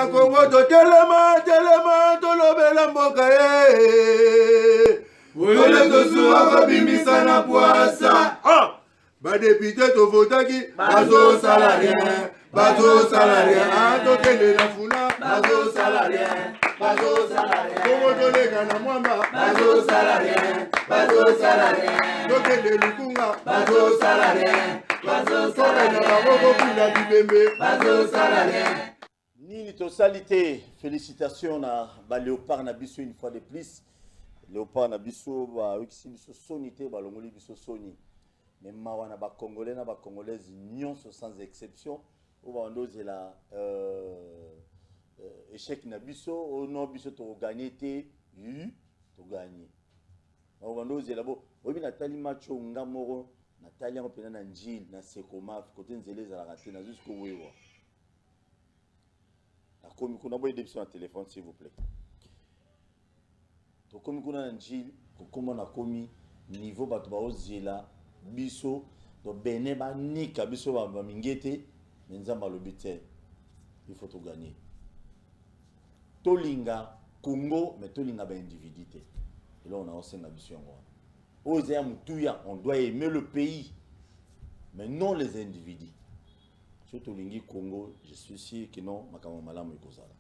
na Congo to telema to lobela mboka ye. Wole to suwa ko bimisa na poasa. Ba député to votaki bazo salarien. Bazo salarien to kende na funa bazo salarien. Bazo salarien. Congo to lega na mwamba bazo salarien. Bazo salarien. To kende lukunga bazo salarien. Bazo salarien na boko kula bibembe bazo salarien. Nini tosalité, félicitations à Léopard Nabiso une fois de plus. Léopard Nabiso, aussi biso sonité, balongoli biso soni. Mais mawana ba congolais na ba congolaises union sans exception. Au bando c'est la échec Nabiso, au non biso to gagné té, to gagné. Au bando c'est là-bas. Oui Nathalie Macho ngamoro, Nathalie on pena na njil na sekoma côté nzele za la raté na jusqu'au wewa. Comme on a besoin de sur téléphone s'il vous plaît. Donc comme on a un gil, comme on a commis niveau bato ba ozela biso do beneba nika biso ba mingete nzamba lobité il faut tout gagner. Tolinga Congo mais tolinga ba individualité. Et là on a aussi une ambition ngwa. Oza mutuya on doit aimer le pays mais non les individus. Surtout lingi Congo, je suis sûr que non, makamo malamu ikozala.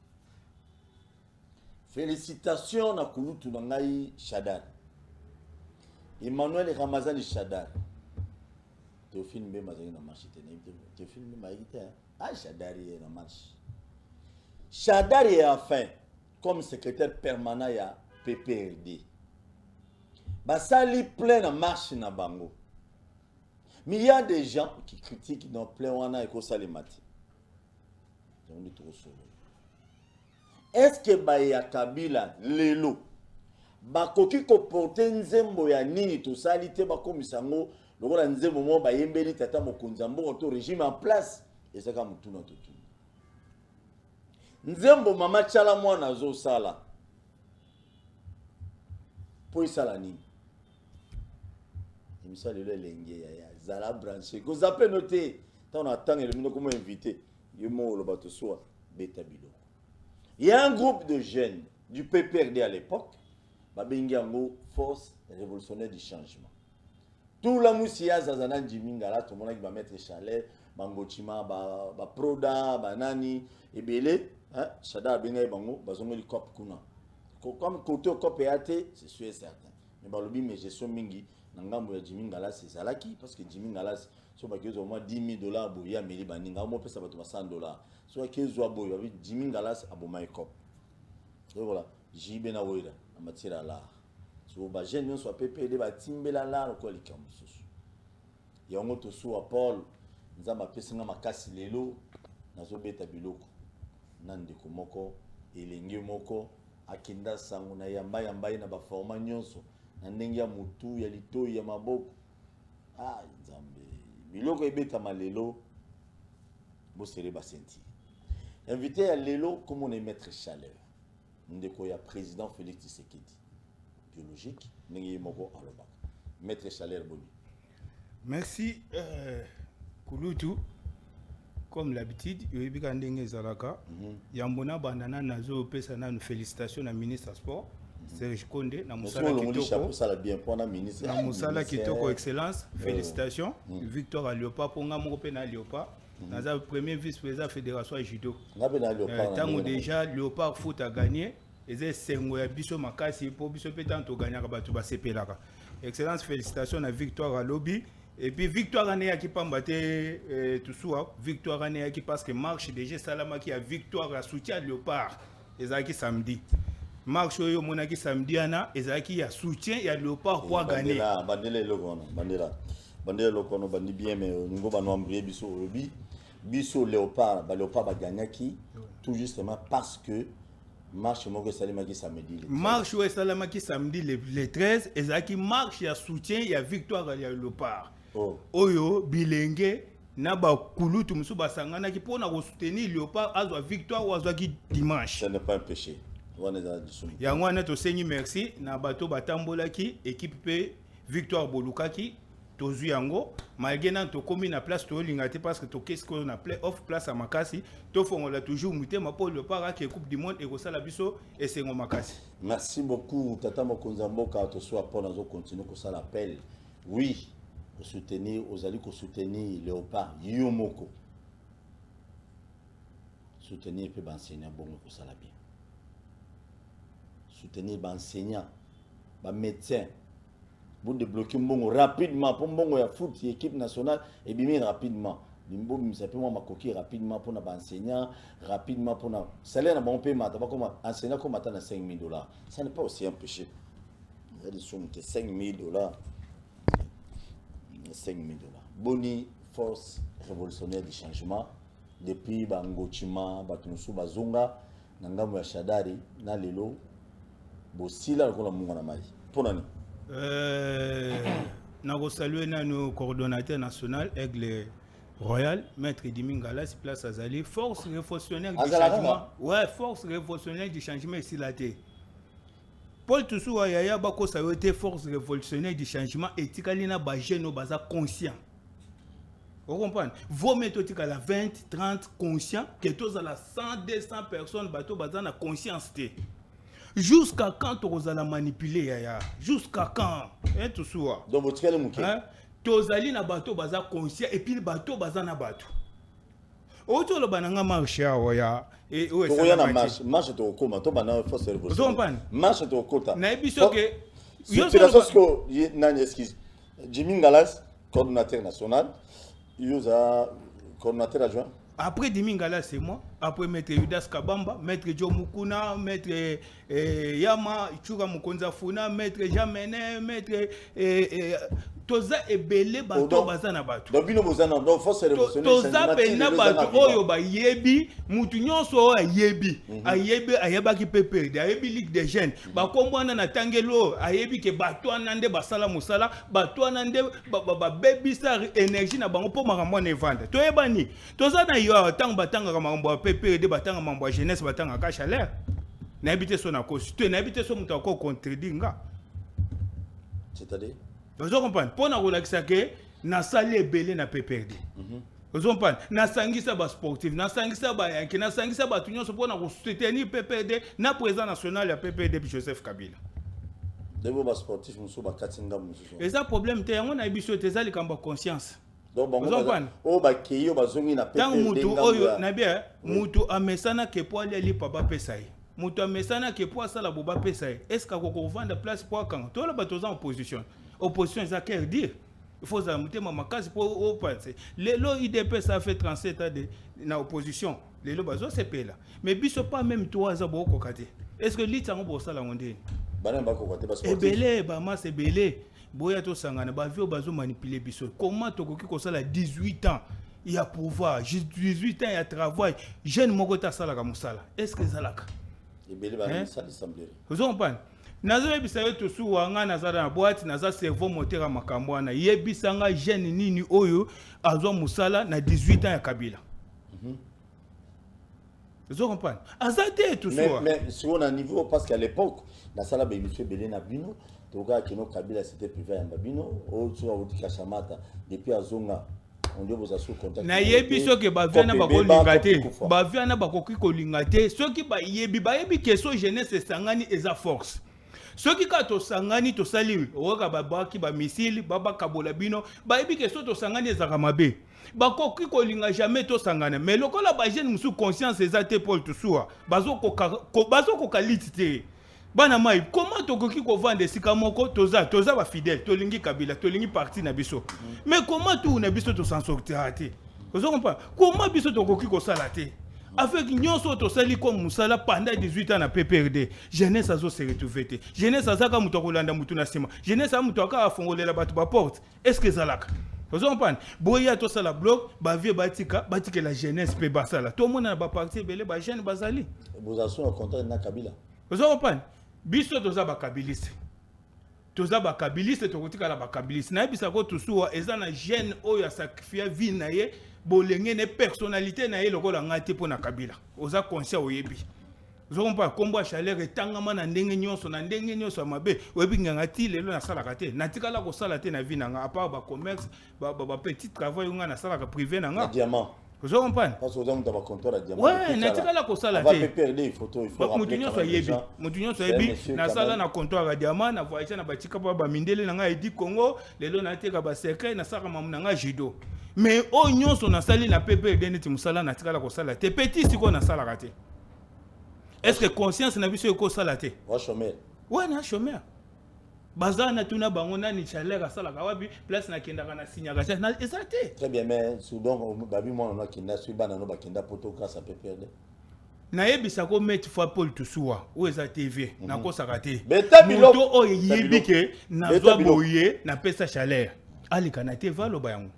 Félicitations na kulutu na ngai Shadar. Emmanuel Ramazani Shadar. Théophile Mbe mazali na marche tene. Théophile Mbe maïté. Ah Shadar est na marche. Shadar est enfin comme secrétaire permanent ya PPRD. Basali plein na marche na bango. Mais il y a des gens qui critiquent dans plein wana et ça les mati. On est trop solo. Est-ce que Baya Kabila lelo bakoki ko porter nzembo ya nini to salite ba komisango lokola nzembo mo ba yembeli tata mokonzambo to régime en place et ça comme tout notre tout. Nzembo mama chala mwana zo sala. Po sala nini? Émission de l'Engue, Zala branché. Vous avez noté, on attend le monde comme invité. Il y a un groupe de jeunes du PPRD à l'époque, Babingango, Force révolutionnaire du changement. Tout la moussia, Zazanan Jimingala, tout le monde va mettre chalet, Bangochima, Proda, Banani, et Belé, Shada Benay Bango, Bazongo, Cop Kuna. Comme côté au Cop c'est sûr et certain. Mais Balobi, mais je suis Mingi. Nangambo ya Jimmy Ngalas c'est salaki parce que Jimmy Ngalas so ba kezo au moins $10,000 boya meli baninga au moins pesa bato $100 so kezo boya Jimmy Ngalas aboma ekop donc voilà jibe na woida amatira la so ba jeune so PPD ba timbela la ko likambo susu ya ngoto so Paul nzamba pesinga makasi lelo nazo beta biloko nandeko moko elenge moko akinda sangu na yamba na ba forma nyonso ndenge ya mutu ya lito ya maboko nzambe biloko ebeta malelo bo sere ba senti invité à lelo comme on est maître chaleur ndeko ya président Félix Tshisekedi biologique ndenge moko aloba maître chaleur boni. Merci Kulutu comme l'habitude yoyebika ndenge zalaka yambona bandana nazo pesa na félicitations na ministre des sports Serge Konde na musala kitoko ça bien pour na ministre na musala kitoko excellence félicitations Victoire à Léopard ponga moko pe na Léopard na premier vice-président fédération judo tango déjà Léopard foot a gagné et sengo ya biso makasi po biso pe tanto gagnaka batu ba sepelaka excellence félicitations na Victoire à lobby et puis Victoire ane ya ki pambate tout soir Victoire ane ya ki parce que marche déjà salama ki a Victoire à soutien Léopard ezaki samedi marche oyo monaki samedi ana ezaki ya soutien ya Léopard pour gagner bandela lokono bandi bien mais ngo banwambrie biso obi biso Léopard ba gagnaki tout justement parce que marche moko salamaki samedi marche oyo salamaki samedi le 13 ezaki marche ya soutien ya Victoire ya Léopard oyo bilenge na ba kulutu musu basangana ki pona ko soutenir Léopard azwa Victoire ou azwa ki dimanche. Ce n'est pas un péché. Yango na to sengi merci na bato batambolaki équipe pe Victoire Bolukaki tozu yango malgré nan to komi na place to lingate parce que to qu'est-ce qu'on appelle off place à makasi to fongola toujours muté ma pour le para que coupe du monde et ko sala biso et c'est makasi. Merci beaucoup tata Mokonza Mboka to soit pour nous continuer ko sala appel. Oui, soutenir aux alliés ko soutenir Léopard Yomoko. Soutenir pe enseignant bon ko sala bien. Soutenir enseignant, médecin. Vous débloquez bon rapidement pour bon ya foot équipe nationale et bien rapidement. Bimbo simplement ma coquille rapidement pour nos enseignants, rapidement pour nos salaire na bon paiement, pas comme enseignant comme attendre $5,000. Ça n'est pas aussi un péché. Il y a des sommes de $5,000. $5,000. Boni force révolutionnaire du changement depuis Bangochima, Batunusu Bazunga, Nangamu ya Shadari, na lelo bosila ko la munga na mai. Pour nani? Nous saluons nos coordonnateurs national Aigle Royal, Maître Dimingala, c'est place Azali, force révolutionnaire du changement. Ouais, force révolutionnaire du changement ici la terre. Paul Toussou Ayaya Bako Sayote, force révolutionnaire du changement, et Tikalina Bajeno Baza conscient. Vous comprenez? Vos méthodes à la 20, 30 conscients, que tous à la 100, 200 personnes, bateau Baza na conscience. Jusqu'à quand tu vas manipuler yaya? Jusqu'à quand? Hein, tout ça. Donc vous tirez le mouquet. Tu vas aller na bateau baza conscient et puis le bateau baza na bateau. Autour le bananga marche ya et où est ça? Marche to koma to bana force révolution. Marche to kota. Na biso que c'est la chose que nani excuse. Jimmy Ngalas, coordinateur national, Yosa coordinateur adjoint. Après Dimingala, c'est moi. Après Maître Yudas Kabamba, Maître Joe Mukuna, Maître Yama, Ichura Mukonza Funa, Maître Jamene, Maître Toza Ebele, Bato Bazana Bato. Donc, nous avons force révolutionnaire. Toza Bena Bato, Oyoba Yebi, Moutunyoso Yebi, Ayebi, Ayebaki Pepe, Ayebi Ligue des Jeunes, Bakombwana na Tangelo, Ayebi ke Bato Anande, Basala Musala, Bato Anande, Baby Star Énergie, na Bango, pour Maramone Vanda. Toyebani, Toza na yo, Tang Batanga Ramambo, Pepe, de Batanga Mambo, Jeunesse, Batanga Kachalère. N'habitez son accord, tu n'habites son mutako contredinga. C'est-à-dire? Vous comprenez? Pour nous relaxer que na salé belé na PPRD. Vous comprenez? Na sangisa ba sportif, na sangisa ba yanki, na sangisa ba tunyo pour nous soutenir PPRD na président national ya PPRD Joseph Kabila. Debo ba sportif muso ba katinga muso. Et ça problème te yango na biso te zali kamba conscience. Donc bon, o ba keyo ba zongi na PPRD. Tant mutu oyo na bien, mutu amesana ke po ali papa pesai. Mutu amesana ke po sala boba pesai. Est-ce que ko vendre place pour quand? Toi la batoza en opposition. Opposition, ça qu'elle dire. Il faut ajouter ma case pour penser. Les lots IDP, ça fait 37 ans dans l'opposition. Les lots bazo c'est là. Mais biso pas même toi ça beaucoup côté. Est-ce que l'île ça pour ça la ondé? Bana ba ko côté parce que. Belé ba ma c'est belé. Boya to sangana ba vio bazo manipuler biso. Comment to koki ko ça la 18 ans? Il y a pouvoir, 18 ans il y a travail. Jeune moko ta sala ka musala. Est-ce que ça là? Et belé ba ça l'assemblée. Vous comprenez? Nazo yebisa yo tosu wanga nazara na boîte naza cerveau moteur ya makambo wana yebisanga jeune nini oyo azwa musala na 18 ans ya Kabila. Vous comprenez? Azate tout ça. Mais sur un niveau parce qu'à l'époque la sala be monsieur Belé na bino toka kino Kabila c'était privé ya babino o so awuti kashamata depuis azonga on doit vous assurer contact. Na yebiso ke ba viana ba ko lingate. Ba viana ba ko ko lingate. Soki ba yebi keso jeunesse sangani eza force. Ceux qui kato sangani to sali oka babaki ba missile baba kabola bino ba ebi ke so to sangani ezaka mabe ba koki ko linga jamais to sangana mais lokola ba jeune musu conscience ezate Paul Toussou bazo ko kalitite bana mai comment to koki ko vendre sika moko toza ba fidèle to lingi Kabila to lingi parti na biso mais comment tout na biso to s'en sortir ate vous comprenez comment biso to koki ko salate avec nyonso to sali comme musala pendant 18 ans na PPRD jeunesse azo se retrouver te jeunesse azaka muto kolanda mutu na sima jeunesse amuto aka afongolela batu ba porte est-ce que zalaka vous comprenez boya to sala bloc ba vie batika la jeunesse pe basala to mona ba parti belé ba jeune bazali vous assurez contact na Kabila vous comprenez biso to za ba kabiliste toza ba kabiliste to kotika la ba kabiliste na bisa ko tusuwa eza na jeune oyo sacrifier vie na ye bolenge ne personnalité na ye lokola ngati pona Kabila oza conscient oyebi Vous comprenez combo chaleur et tangama na ndenge nyonso mabe oyebi nganga ti lelo na sala kate na tikala ko sala te na vie nanga à part ba commerce ba petit travail nga na sala ka privé nanga diamant. Vous comprenez parce que dans ba compteur à diamant ouais na tikala ko sala te va perdre il faut mutu nyonso yebi na sala na compteur à diamant na voyage na ba tika ba mindele nanga edi Congo lelo na teka ba secret na sala mamu nanga judo mais o nyonso na sali na PPRD neti musala na tikala ko sala te petit siko na sala kate. Est-ce que conscience n'a vu ce que ça l'a été? Ouais, chômeur. Ouais, na chômeur. Bazana tuna bangona ni chaleur à sala kawabi place na kenda kana signaka na exacté. Très bien mais soudan babi moi on a kinda suba na no bakenda poto grâce à PPRD. Na yebisa ko mettre fois Paul Toussoua ou eza TV na ko sakate. Moto o yebike na zo boye na pesa chaleur. Ali kana te valo bayango.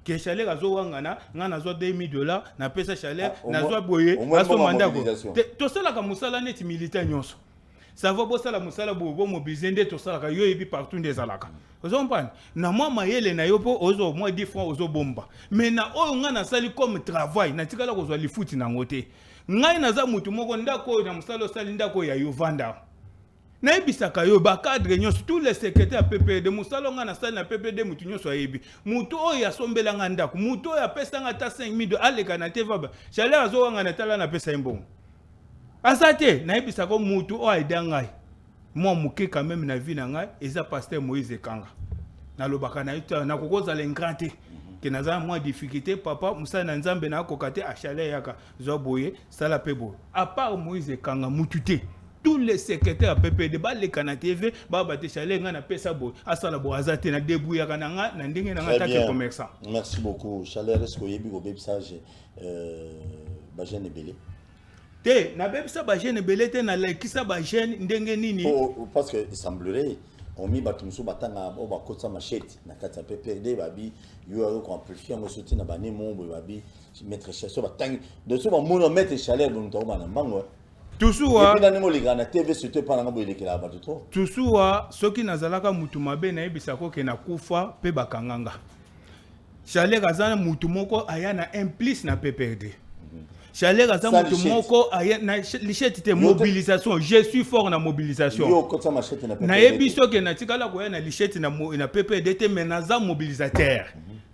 Que chaleur azo wangana ngana zo $2000 na pesa chaleur na zo boye aso mandako to sala ka musala net militaire nyonso ça va bo sala musala bo mobiliser nde to sala ka yo ebi partout des alaka ozo mpana na moi mayele na yo po ozo moi 10 francs ozo bomba mais na oyo ngana sali comme travail na tikala ko zo lifuti na ngote ngai na za mutu moko ndako na musala sali ndako ya yo vanda na ebisaka yo ba cadre nyonso tous les secrétaires PPD musalo nga na salle na PPD mutu nyonso ayebi mutu oyo asombela nga ndako mutu oyo apesa nga ta 5000 aleka na teva ba chaleur azo nga na tala na pesa mbongo asate na ebisaka mutu oyo aida ngai moi muke quand même na vie na ngai eza pasteur Moïse Kanga na lobaka na yuta na kokoza l'engrante que naza moi difficulté papa musala na nzambe na kokate a chaleur yaka zo boye sala pebo à part Moïse Kanga mututé tous les secrétaires PPD ba le kana TV ba te chaleur nga na pesa boy asala bo azate na débouya kana nga na ndenge na nga ta commerçant. Merci beaucoup chaleur est-ce que yebi ko bebsage ba jeune belé te na bebsa ba jeune belé te na lekisa ba jeune ndenge nini parce que il semblerait on mi batumso batanga o ba kotsa machete na kata PPD babi yo ko amplifier mo soutien na bane mombo babi mettre chercher batang de so ba mono mettre chaleur bon to ba na mbango Toussoua TV surtout pas na boye lekela ba trop Toussoua soki nazalaka mutu mabe na ebisako ke na kufa pe bakanganga Chalet Gazana mutu moko aya na implice na PPRD Chalet Gazana mutu moko aya na lichette mobilisation je suis fort na mobilisation yo kota machete na PPRD na ebiso ke na tikala ko ya na lichette na PPRD te mais naza mobilisateur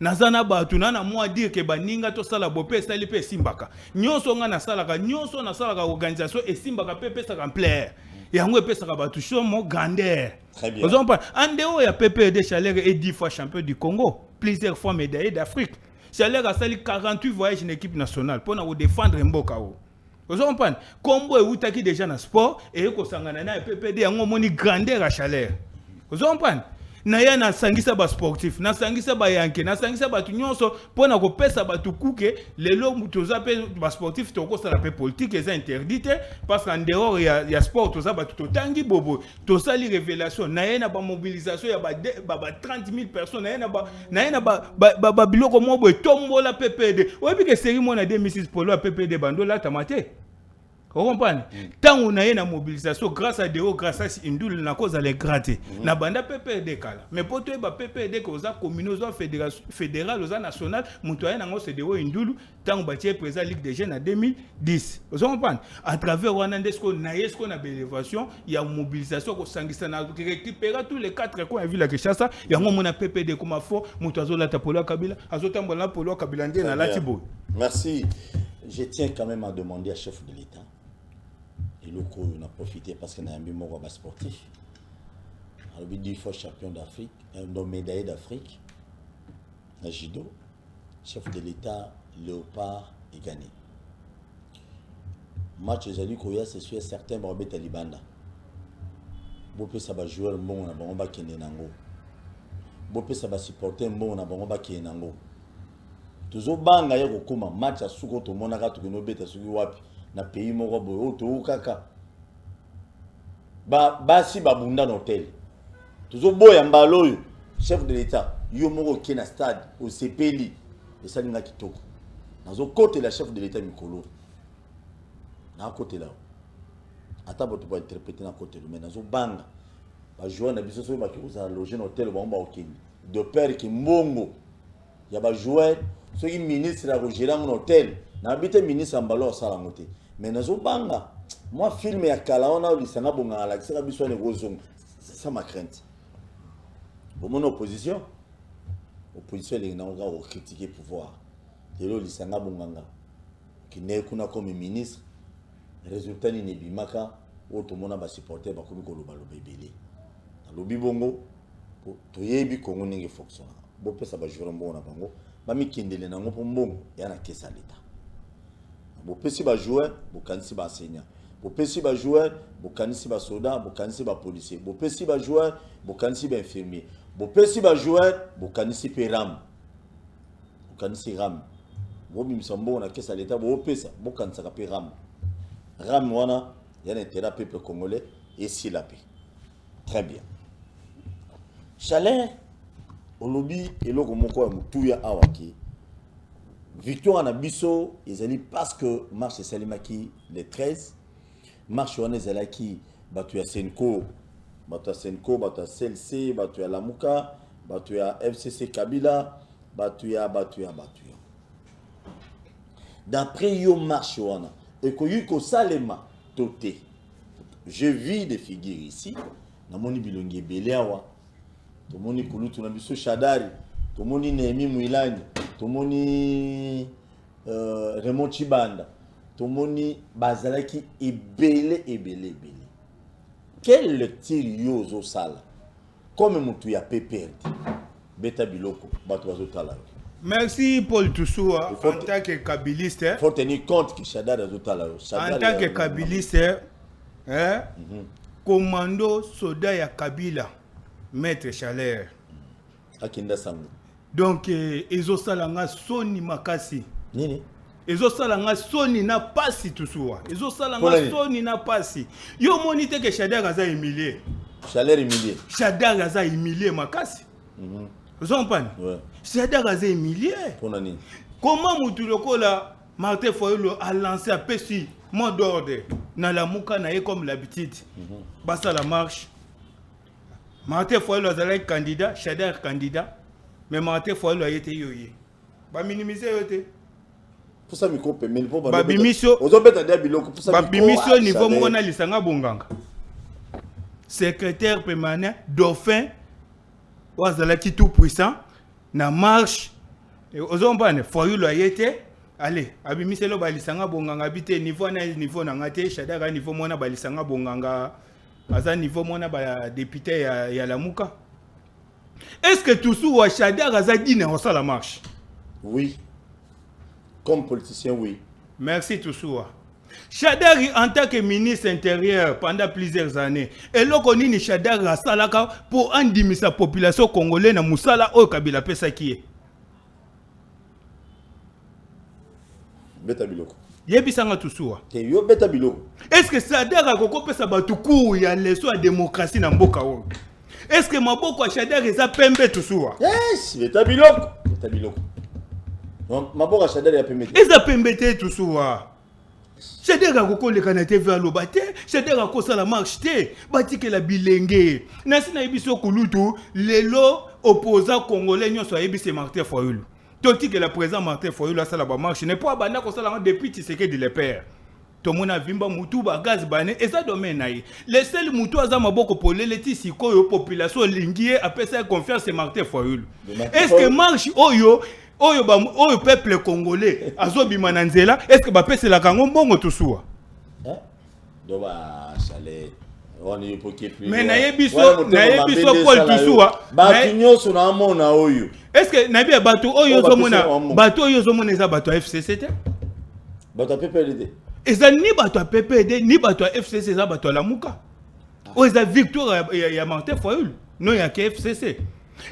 nazana batu na moi dire que baninga to sala bopé sali pe simbaka nyonso nga na salaka nyonso na salaka organisation et simbaka pepe sa remplir yango epesa ka batu chomo grandeur. Très bien. Vous en parlez andeo ya PPRD Chaleur est 10 fois champion du Congo, plusieurs fois médaillé d'Afrique. Chaleur a sali 48 voyages en équipe nationale pour nous défendre mboka o. Vous en parlez combo e utaki déjà na sport et ko sangana na PPRD yango moni grandeur à Chaleur. Vous en parlez na ya na sangisa ba sportif na sangisa ba yanke na sangisa ba tunyonso pona ko pesa ba tukuke lelo toza pe ba sportif to ko sala pe politique est interdite parce qu'en dehors ya sport toza ba totangi bobo to sali révélation na ya na ba mobilisation ya ba 30 000 personnes na ya na ba biloko mobo tombola PPD oyebi ke série mona 2006 polo PPD bandola tamate. Vous comprenez? Tant on a une mobilisation grâce à Deo, grâce à Indul, na cause à les gratter. Na banda PPD kala. Mais pour toi, PPD cause à communauté fédérale, aux nationales, montoyen na ngos Deo Indul, tant on bâtit présent Ligue des Jeunes en 2010. Vous comprenez? À travers Wanandesco, naïsco na bénévation, il y a une mobilisation qui s'engage qui récupère tous les 4 coins de ville à Kinshasa. Il y a un moment PPD comme fort, montoizo la tapolo Kabila, azotambola polo Kabila ndé na latibo. Merci. Je tiens quand même à demander à chef de l'État. Et le coup, on a profité parce qu'on a un mémoire sportif. Alors, 10 fois champion d'Afrique, un médaillé d'Afrique, un judo, chef de l'État, Léopard et gagné. Match Zali Koya, c'est sûr certain, mais on va Talibanda. Bopé ça va jouer un bon, on va Kenya Nango. Bopé ça va supporter un bon, on va Kenya Nango. Toujours banga ya kokoma match à Souko, tout le monde a tout le monde a suivi wapi. Na pays moko boyo to kaka basi babunda na hôtel toujours boya mbalo chef de l'état yo moko ki na stade au CPLI et ça ninga kitoko nazo côté la chef de l'état mikolo na côté là ata boto ba interpréter na côté mais nazo banga ba joueur na biso so ba ki uza loger na hôtel ba okini de père ki mbongo ya ba joueur so ki ministre a roger na hôtel na habite ministre mbalo sala ngote mais nazo banga Moi, film et kala on a lisanga bonga la c'est biso ne rozong. C'est ça ma crainte. Pour mon opposition les gens vont critiquer le pouvoir. Et là, lisanga bonga qui n'est kuna comme ministre. Résultat ni nebimaka ou tout le monde va supporter ba komi ko loba lobebele. Na lobi bongo to yebi kongo ninge fonctionne. Bo pesa ba jura mbona bango ba mikindele nango po mbongo ya na kesa leta. Bo pesi ba joueur, bo kanisi ba enseignant. Bo pesi ba joueur, bo kanisi ba soldat, bo kanisi ba policier. Bo pesi ba joueur, bo kanisi ba infirmier. Bo pesi ba joueur, bo kanisi pe ram. Bo kanisi ram. Bo bimisa mbona kesa leta bo pesa, bo kanisa ka pe ram. Ram wana, il y a un intérêt peuple congolais et si la paix. Très bien. Chalet, au lobby, et là, comme on a awaki. Victoire en Abisso, ils allaient parce que marche Salimaki les 13, marche wana Zalaki, batu ya Senko, batu ya CLC, batu ya Lamuka, batu ya FCC Kabila, batu ya. D'après yo marche wana. Et que salema toté. Je vis des figures ici. Namoni bilongi beleawa. Tomoni kulutu na biso Shadari. Tomoni Nehemi Muilani. Tomoni Raymond Chibanda. Tomoni Bazalaki ebele. Quel lecture yozo sala? Comme mutu ya PPRD. Beta biloko bato bazotala. Merci Paul Toussoua, en tant que kabiliste. Il faut tenir compte que Shadar est tout à l'heure. En tant que kabiliste, commando soldat ya Kabila, maître Chalère. Akinda Sango. Donc, ezo salanga soni makasi. Nini? Ezo salanga soni na pasi Toussoua. Ezo salanga soni na pasi. Yo monite que Shadar aza humilié. Chalère humilié. Shadar aza humilié makasi. Vous en parlez? Ouais. C'est un gaz humilié. Comment Moutoulokola, Martin Foyolo a lancé un petit mot d'ordre dans la Mouka comme l'habitude. Basta la marche. Martin Foyolo a été candidat, Shader candidat, mais Martin Foyolo a été yoye. Ba minimiser yote. Pour ça micro mais pour ba bimiso. Ozobeta dia biloko pour ça. Ba bimiso niveau mona lisanga bonganga. Secrétaire permanent dauphin Wazalaki tout puissant na marche ozombane Foyolo ayete allez abimiselo balisanga bonganga bité niveau na ngate Shadara niveau mona balisanga bonganga aza niveau mona ba député ya Lamuka. Est-ce que Toussou wa Shadara aza dine au la marche? Oui. Comme politicien oui. Merci Toussou. Shadari en tant que ministre intérieur pendant plusieurs années et loko nini Shadari asalaka pour andimisa population congolaise na musala o Kabila pesa kié beta biloko yebisanga Toussoua ke yo beta biloko. Est-ce que Shadari akoko pesa batu cour ya leso ya démocratie na mboka o? Est-ce que maboko ya Shadari eza pembe Toussoua? Yes, beta biloko maboko ya Shadari ya pembe eza pembe te Toussoua. Shadara koko le kanate vers l'obate, Shadara kosa la marche te, batike la bilenge. Nasina ebiso kulutu, lelo opposant congolais nyonso ebise Martin Foyolo. Toti que la président Martin Foyolo a sala ba marche, n'est pas banda kosa la depuis Tshisekedi de père. Tomona vimba mutu ba gaz bane eza domaine naï. Les seuls mutu aza maboko polele ti sikoyo population lingié apesa confiance Martin Foyolo. Est-ce que marche oyo Oyo peuple congolais azobima na nzela est-ce que bapese la kango mbongo Toussoua? Doba Chalet on est poké plus. Mais na yebiso Paul Toussoua ba kinyoso na mona oyo. Est-ce que na bi bato oyo zomona eza bato FCC te? Bato PPRD. Eza ni bato PPRD ni bato FCC eza bato Lamuka. O eza victoire ya Martin Foyolo non ya FCC.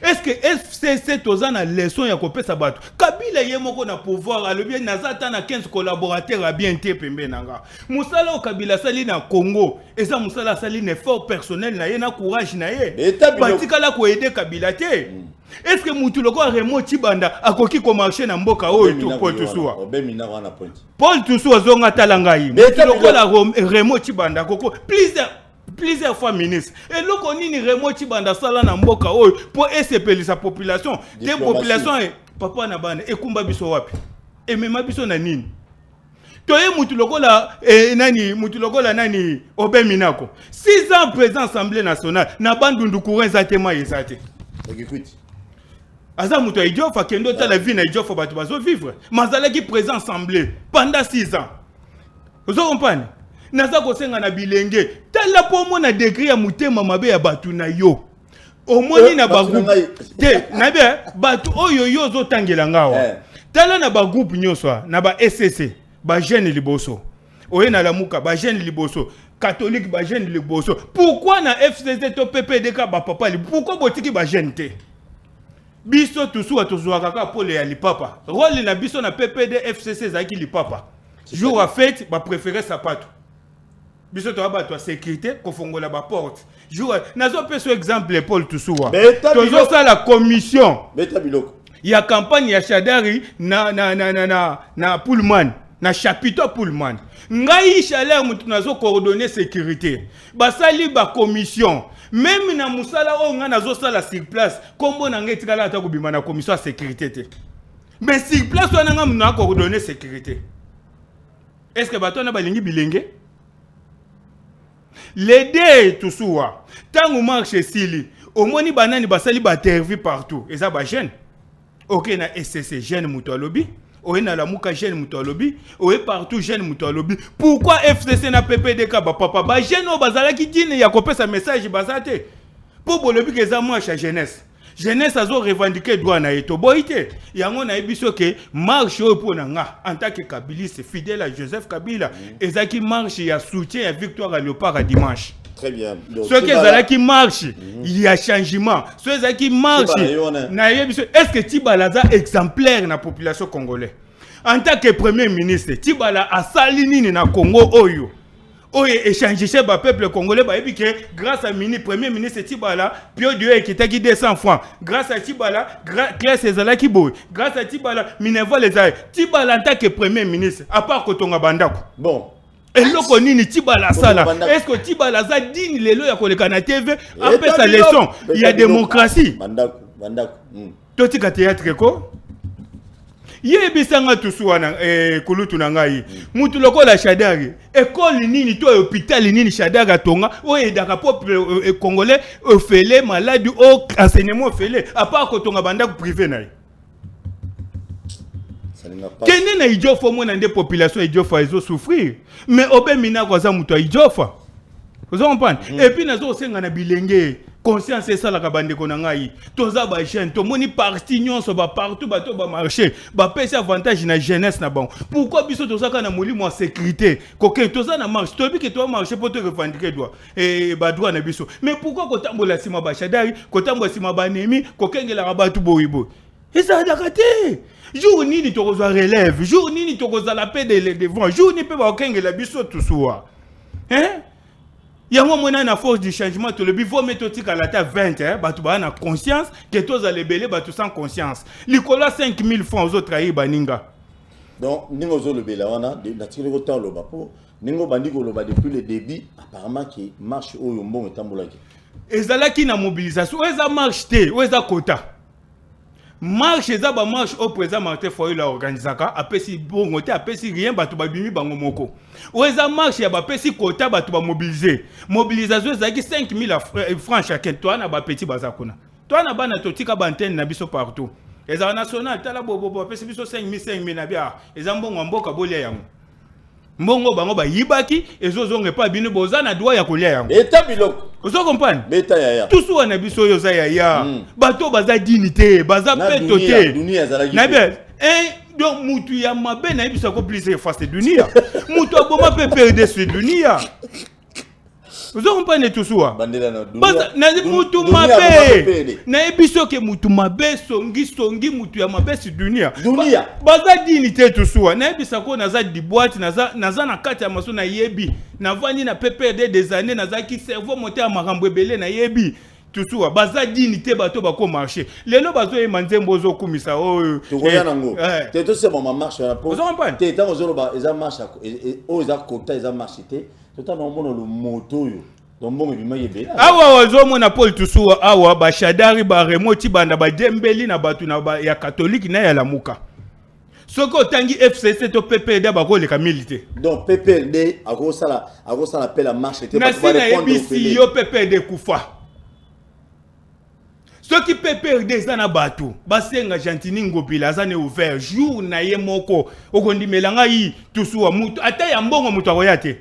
Est-ce que FCC tozana leçon ya kopesa bato Kabila yemoko na pouvoir alobi nazata na 15 collaborateurs a bien té pembe nanga musala o Kabila sali na Congo eza musala sali na effort personnel na ye na courage na ye batikala ko aider Kabila te. Est-ce que mutu loko Raymond Chibanda akoki ko marcher na mboka oyo to Paul Toussoua? Paul Toussoua zonga talanga yi mutu loko la Raymond Chibanda koko plusieurs fois ministre et loko nini Raymond Chibanda sala na mboka oyo pour esepeli sa population des populations papa na bana ekumba biso wapi emema biso na nini toye mutu lokola nani Obe Minako 6 ans président Assemblée nationale na bandundu courant zatema yezate écoute aza mutu idiofa kendo ta la vie na idiofa batu bazo vivre mazala ki président Assemblée pendant 6 ans vous comprenez naza kosenga na bilenge tala po mona décret ya mutema mabe ya batu na yo omoni na ba groupe te na be batu oyo yo zo tangela ngawa tala na ba groupe nyoswa na ba SCC ba jeune liboso oye na lamuka ba jeune liboso catholique ba jeune liboso pourquoi na FCC to PPDK ba papa li pourquoi botiki ba jeune te biso tusuwa tuzuwa kaka pole ya lipapa rôle na biso na PPD FCC zaki lipapa jour à fête ba préférer sapato biso to ba to sécurité ko fongola ba porte jour nazo peso exemple Paul tusuwa tozo ça la commission ya campagne ya Shadari na Pullman na chapiteau Pullman ngai chaleur mutu nazo coordonner sécurité basali ba commission même na musala o nga nazo sala sur place kombo na ngai tikala ata kubima na commission ya sécurité te mais sur place wana nga muna coordonner sécurité est-ce que bato na balingi bilenge l'aider tusuwa tangu marche sili omoni banani basali ba interview partout eza ba jeune OK na SCC jeune mutu alobi oye na la muka jeune mutu alobi oye partout jeune mutu alobi pourquoi FCC na PPDK ba papa ba jeune o bazala ki dine ya kopesa message bazate pour bolobi ke za marche jeunesse azo revendiquer droit na eto boite yango na ebiso ke marche o pona nga en tant que kabiliste fidèle à Joseph Kabila ezaki marche ya soutien à Victoire à Léopard à dimanche. Très bien. Ce qui est qui marche, il y a changement. Ce qui marche, est-ce que Tibala est exemplaire dans la population congolaise? En tant que premier ministre, Tibala a salini na Congo Oyo. Oye échangé chez le peuple congolais, et que grâce à premier ministre Tibala, Pio Dieu qui t'a dit 200 francs. Grâce à Tibala, Claire César Kiboy. Grâce à Tibala, Minerva les a. Tibala en tant que premier ministre, à part Kotonga Bandako. Bon. Et loko nini Tibala sala est-ce que Tibala za dini lelo ya koleka na TV après sa leçon il y a démocratie bandako totika théâtre ko yebisanga tusuwana kulutu na ngai mutu lokola Shadari école nini to hôpital nini Shadari tonga oye daka peuple congolais ofele malade au enseignement ofele à part kotonga bandako privé na Kene na idiofa mona nde population idiofa ezo souffrir mais Obe Minako za muto idiofa vous comprenez et puis nazo senga na bilenge conscience ça la kabande ko na ngai toza ba jeune to moni parti nyonso ba partout ba to ba marché ba pesa avantage na jeunesse na bon pourquoi biso toza ka na molimo en sécurité koke toza na marche to bi ke to marché pour te revendiquer droit et ba droit na biso mais pourquoi ko tambola sima ba Shadari ko tambola sima ba nemi ko kengela ba tu boyibo et ça dakate jour nini tokozwa relève jour nini tokozwa la paix de devant jour ni pe ba okengela biso tusuwa hein yango mona na force du changement to le bi faut mettre tika la ta 20 hein batu ba na conscience que tous allez belé batu sans conscience likola 5000 francs aux autres ayi baninga donc ningo zo le bela wana na tiki le temps lo ba po ningo bandi ko lo ba depuis le début apparemment qui marche oyo mbongo etambolaki ezalaki na mobilisation eza marche te eza quota marche za ba marche au président Martin Foyo la organisaka apesi bongo te apesi rien batu ba bimi bango moko oza marche ya ba pesi quota batu ba mobiliser mobilisation ezaki 5000 francs chacun toi na ba petit bazakuna toi na bana totika ba antenne na biso partout eza national tala bobo apesi biso 5000 na bia eza mbongo mboka bolia yango mbongo bango ba yibaki ezozonge pa bino boza na droit ya kolia yango eta biloko vous comprenez beta yaya tout so na biso yo za yaya bato baza dignité baza peto te na bien donc mutu ya mabe na biso ko plus face dunia mutu aboma pe perdre ce dunia vous comprenez tout ça bandela na dunia na mutu mabe na biso ke mutu mabe songi mutu ya mabe ce dunia baza dignité tout ça na biso ko naza di boîte naza na kati ya maso na yebi na vani na PPD des années naza ki cerveau monter à makambo ebele na yebi tout ça baza dignité bato bako marcher lelo bazo e manzembo zo kumisa oyo to koya nango te to c'est bon marche na po te ta zo ba eza marche o eza kota eza marche te to ta no mono le moto yo donc bon bima yebe awa wazo mona Paul tusuwa awa ba Shadari ba remoti banda ba dembeli na batu na ba ya catholique na ya lamuka Ce que tangi FCC to PPRD ba ko le kamilité. Donc PPRD a gros ça l'appel à marche était pas pour répondre au yo PPRD kufa. Ce qui PPRD ça na bato, basenga Gentini Ngobila ça ne ouvert jour na ye moko okondi melanga yi tusuwa mutu ata ya mbongo mutu akoyate.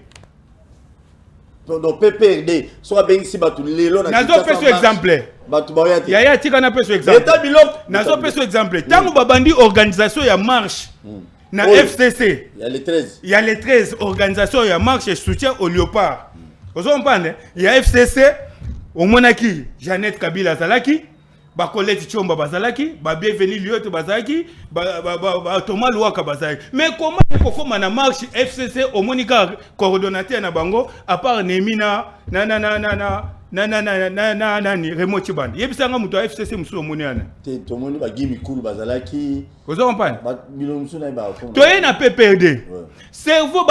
Donc PPRD soit ben ici bato lelo na nazo peso exemple. Bato baoyate. Ya tika na peso exemple. État bilok nazo peso exemple. Tango babandi organisation ya marche. Na FCC. Il y a les 13 organisations ya marche et soutien au léopard. Vous comprenez? Il y a FCC au monaki Jeannette Kabila Zalaki. Ba Colette Chomba bazalaki, ba bienvenue Lyoto bazalaki, ba Thomas Louaka bazalaki. Mais comment il faut na marche FCC au Monica coordonnateur na bango à part Nemina ni Remo Chiband. Yebisanga muto FCC muso moniana. To moni ba Gimi Kulu bazalaki. Vous comprenez? Ba bilo muso na ba fond. To na PPRD. Cerveau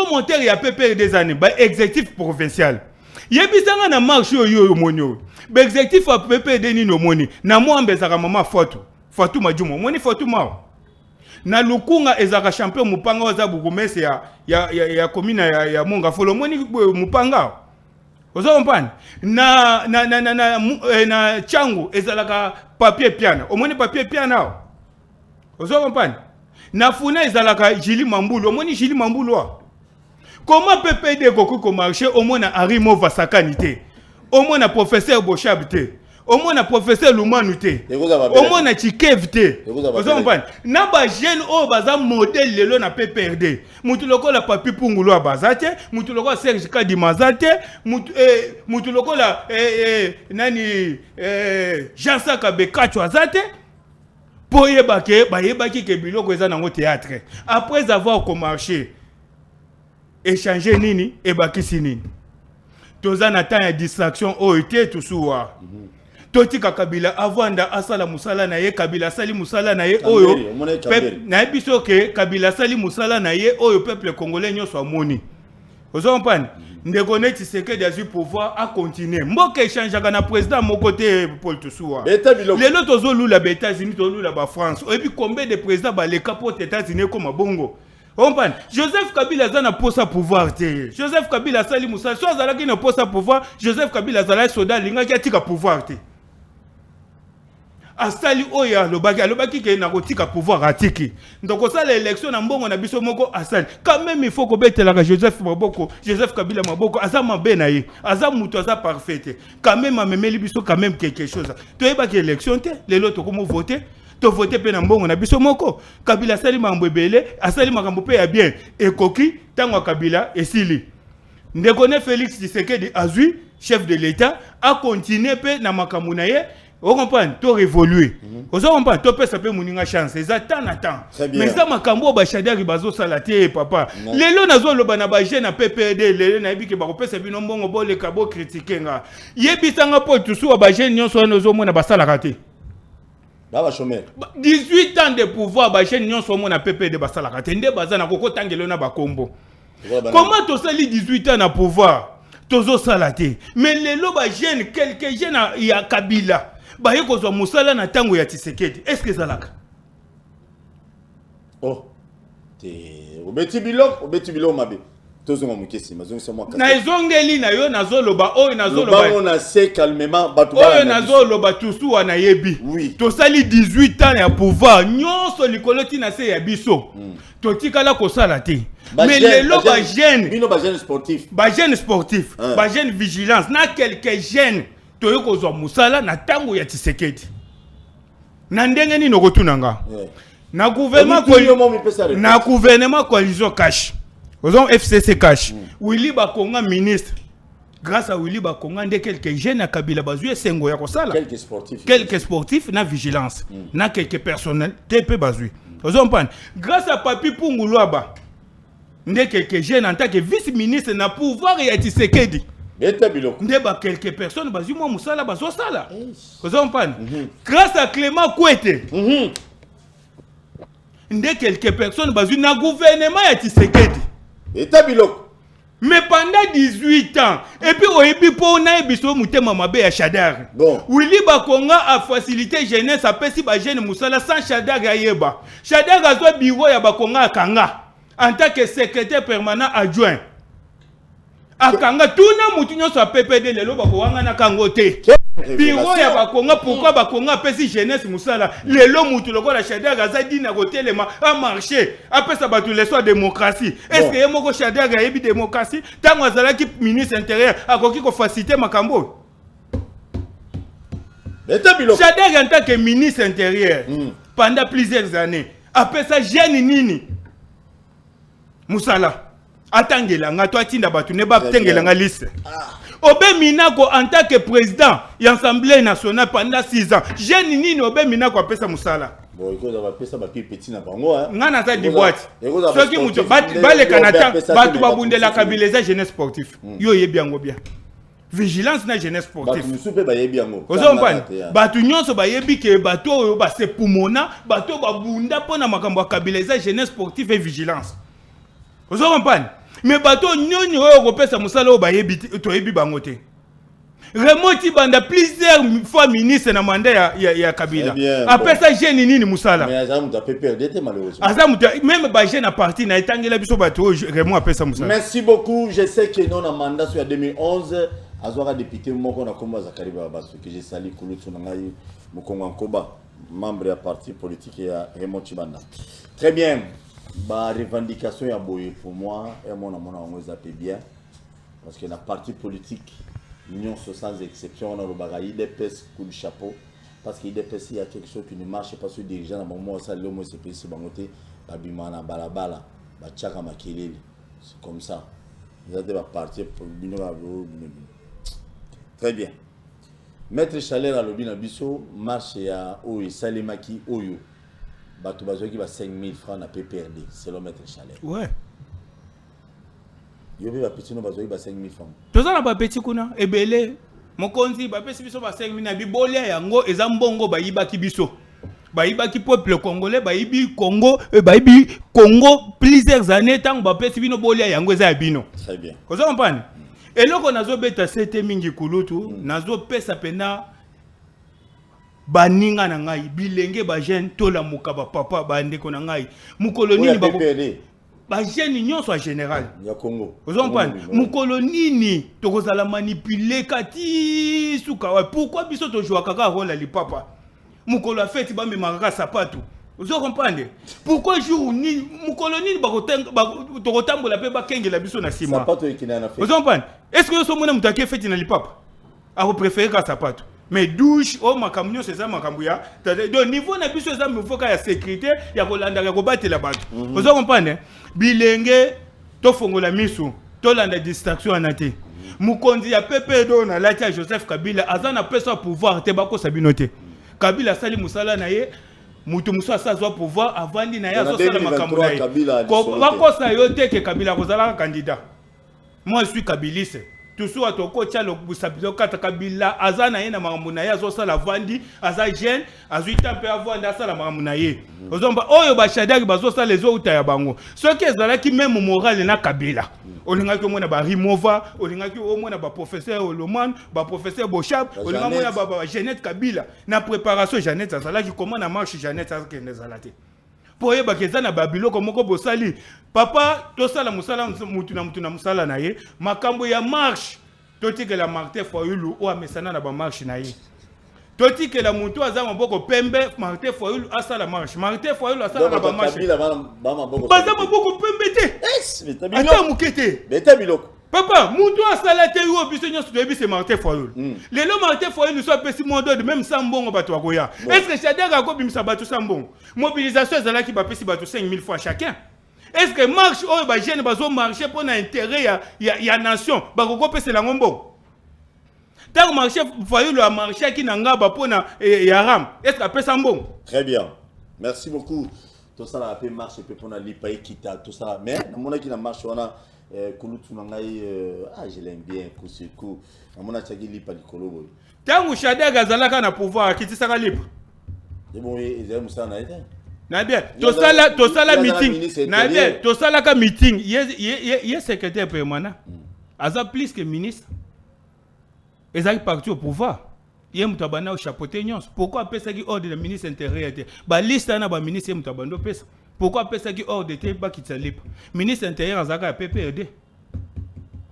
moteur ya PPRD zane ba exécutif provincial. Yebisanga na marche yo monyo. L'exécutif a PPRD ni no moni na mwambe zaka mama Fatou Majumo moni Fatou Mao na lukunga ezaka champion mupanga waza bugumese ya komina ya Monga Folo moni mupanga ozo mpana na changu ezalaka papier piana omoni papier piana ozo mpana na funa ezalaka Jili Mambulu omoni Jili Mambulu comment PPRD ko marché omona Arimo Vasakanité au moins na professeur Bochabité, au moins na professeur Lumanuté, au moins na Chikevité. Vous comprenez? Na ba jeune o baza modèle lelo na PPRD. Mutu loko la papi pungulo bazate, mutu loko Serge Kadimazate, mutu loko la nani Jean-Saka Bekacho azate. Pour yebake, ba yebaki ke biloko eza nango théâtre. Après avoir commarché, échanger nini et bakisi nini. Toza na temps ya distraction o été tout soir. Totika Kabila avanda asala musala na ye Kabila sali musala na ye oyo na biso ke Kabila sali musala na ye oyo peuple congolais nyoso amoni. Ozo mpane ndeko neti seke d'azu pouvoir a continuer. Mboka échange na président mon côté Paul Toussoua. Lelo tozo lula ba États-Unis to lula ba France. Et puis combien de présidents ba les capotes États-Unis comme bongo. Joseph Kabila zana posa pouvoir te. Joseph Kabila sali musala so azalaki na posa pouvoir, Joseph Kabila zala soda linga ki atika pouvoir te. Asali oya lobaki ke na kotika pouvoir atiki. Donc ça l'élection na mbongo na biso moko asali. Quand même il faut ko betela Joseph Kabila maboko azama bena ye. Azam muto aza parfait. Quand même amemeli biso quand même quelque chose. To yeba ki élection te, lelo to komo voter. To voter pe na mbongo na biso moko Kabila sali mambo ebele asali makambo pe ya bien ekoki tango Kabila esili ndekone Félix Tshisekedi azui chef de l'État a continuer pe na makambo na ye on comprend to révoluer ozo comprend to pesa pe muninga chance ezata na temps mais ça makambo ba shadari bazo salate papa lelo nazo loba na ba jeune na PPRD lelo na yebike ba ko pesa bino mbongo bo le kabo critiquer nga yebisanga po tusu ba jeune nyonso nazo mona basala raté. 18 ans de pouvoir, bah chaîne nyon somo na PP de basala katende bazana koko tangelo na bakombo. Comment to sali 18 ans na pouvoir? Tozo salate. Mais lelo ba jeune quelques jeunes ya Kabila. Ba yeko zo musala na tango ya Tshisekedi. Est-ce que zalaka? Oh. Te obeti bilok mabe. Tozonga mukesi mazongi somo kasa. Na ezongeli na yo nazoloba oyo nazoloba. Ba on a se calmement batu ba. Oyo nazoloba tusu wana yebi. Oui. To sali 18 ans ya pouvoir nyonso likoloti na se ya biso. To tikala ko sala te. Mais lelo ba jeune. Bino ba jeune sportif. Ba jeune sportif, ba jeune vigilance na quelques jeunes to yoko zo musala na tango ya Tshisekedi. Na ndenge ni nokotunanga. Na gouvernement coalition cash. Aux FCC cash. Willy Bakonga ministre. Grâce à Willy Bakonga, quelques jeunes à Kabila Bazoué, Sengo Yakosala. Quelques sportifs, na vigilance. Na quelques personnels, TP Bazoué. Grâce à Papi Punguluaba, quelques jeunes en tant que vice-ministre, na pouvoir et à Tshisekedi. Quelques personnes, Bazoué, moi, Moussala, Bazoué, Sala. Grâce à Clément Kouete. Quelques personnes, Bazoué, na gouvernement et à Tshisekedi. État bilok. Mais pendant 18 ans, et puis oyebi po na ebiso mutema mabe ya Shadar. Bon. Willy Bakonga a facilité jeunesse a pesi ba jeune musala sans Shadar ya yeba. Shadar a zo bureau ya Bakonga akanga en tant que secrétaire permanent adjoint. Akanga tuna mutu nyonso a PPD lelo bakowanga na kangote. Bureau ya Bakonga pourquoi Bakonga pesi jeunesse musala lelo mutu lokola Shadar azadi na kotelema a marché apesa batu leso démocratie. Est-ce que yemoko Shadar ya yebi démocratie tango azalaki ministre intérieur akoki ko faciliter makambo? Shadar en tant que ministre intérieur pendant plusieurs années apesa jeune nini musala atangela nga to atinda batu ne ba tengela nga liste. Obé Minako en tant que président de l'Assemblée nationale pendant 6 ans. Jeune nini Obé Minako a pesa musala. Bon, il faut avoir pesa ba petit na bango hein. Ngana za di boîte. Ceux qui muto ba le Canada ba tu ba bundela kabileza jeunesse sportif. Yo yebi yango bien. Vigilance na jeunesse sportif. Ba tu musupe ba yebi yango. Ozo mpani. Ba tu nyonso ba yebi ke bato oyo ba se pumona, bato ba bunda pona makambo kabileza jeunesse sportif et vigilance. Ozo mpani. Mais bateau nyonyo européen musala o bayebi to yebi bangote. Remoti banda plusieurs fois ministre na mandat ya Kabila. Après ça jeune nini musala. Mais azamu ta PPRD malheureusement. Azamu même ba jeune parti na etangela biso bateau Raymond après ça musala. Merci beaucoup. Je sais que non na mandat sur 2011 azwaka député moko na komba Zakari Babaso que j'ai sali kulutu na ngai Mukongo Nkoba membre ya parti politique ya Raymond Chibanda. Très bien. Bah revendication ya boye pour moi et mon on les appelle bien parce que la partie politique union sans exception on a le bagaille des pèses coup de chapeau parce qu'il des pèses il y a quelque chose qui ne marche pas sur dirigeant à moment ça le moins c'est PC bangoté babimana balabala ba tchaka makelele c'est comme ça vous avez la partie pour très bien maître Chaleur à lobby na biso marche ya oyo salemaki oyo bato bazoki ba 5 000 francs na PPRD selon maître Chaleur. Ouais. Yobi ba petit no bazoki ba 5 000 francs. Tozana ba petit kuna ebele mokonzi ba pesi biso ba 5 000 na bibolia yango eza mbongo ba yibaki biso. Ba yibaki peuple congolais ba yibi Congo ba yibi Congo plusieurs années tant ba pesi bino bolia yango eza ya bino. Très bien. Kozo mpani. Eloko nazo beta sete mingi kulutu nazo pesa pena baninga na ngai bilenge ba jeune tola mukaba papa ba ndeko na ngai mukolo nini ba jeune nyonso en général ya Congo ozompane mukolo nini tokozala manipuler kati suka pourquoi biso to jouer kaka rôle li papa mukolo a fête ba memaka sapato ozompane pourquoi jour ni mukolo nini ba tokotambola pe ba kengela biso na sima sapato ikina na fête ozompane est-ce que so mona mutake fête na li papa a préférer ka sapato. Mais douche oh makamyo c'est ça makambuya donc niveau na biso ça me faut ka ya sécurité ya kolanda ya kobatela bato vous comprenez bilenge to fongola misu to landa distraction anate mukonzi ya pepe do na latia Joseph Kabila azana pesa pouvoir te bako sabinote Kabila sali musala na ye mutu muso asazwa pouvoir avandi na ya so sala makambo na ye ko bako sa yote ke Kabila kozala candidat. Moi je suis kabiliste tout soit au côté le busabilo kata Kabila azana yena mamuna ya zo sala vandi aza jeune azuita pe avanda sala mamuna ye ozomba oyo ba Shadari bazo sala les autres ya bango ce qui ezala ki même moral na Kabila olinga ki mona ba Rimova olinga ki mona ba professeur Oloman ba professeur Bochab olinga mona ba Jeannette Kabila na préparation Jeannette azala ki comment na marche Jeannette azakende zalate pour yeba kezana babilo komoko bosali papa to sala musala mutu na musala na ye makambo ya marche totike la Martin Fayulu o amesana na ba marche na ye totike la mutu azama boko pembe Martin Fayulu asala marche Martin Fayulu asala na ba marche baza boko pembe te ata mukete beta biloko papa mutu asala te yo biso nyoso toyebi c'est Martin Fayulu lelo Martin Fayulu so pesi mondo de même sambongo bato akoya est-ce que Shadari akobimisa bato sambongo mobilisation ezalaki ba pesi bato 5 000 francs chacun est-ce que marche oyo ba jeune bazo marcher pour na intérêt ya nation ba koko pesa la ngombo tant marché Fayulu a marché ki na ngaba pona ya ram est-ce que pesa mbongo. Très bien, merci beaucoup. Tout ça la paix marche pe pona lipa ekita tout ça mais na mona ki na marche wana kulutu na ngai je l'aime bien kusiku na mona tshaki lipa likolo boy tangu Shadari azalaka na pouvoir kitisaka lipa bon ezali musana na ete na bien to sala meeting na bien to sala ka meeting ye secrétaire permanent aza plus que ministre. Ils ont parti au pouvoir. Il y a un chapeauté. Pourquoi appeler ça qui ordre le ministre intérieur? La liste est un ministre qui est pourquoi appeler ça qui ordre le ministre intérieur a un PPRD.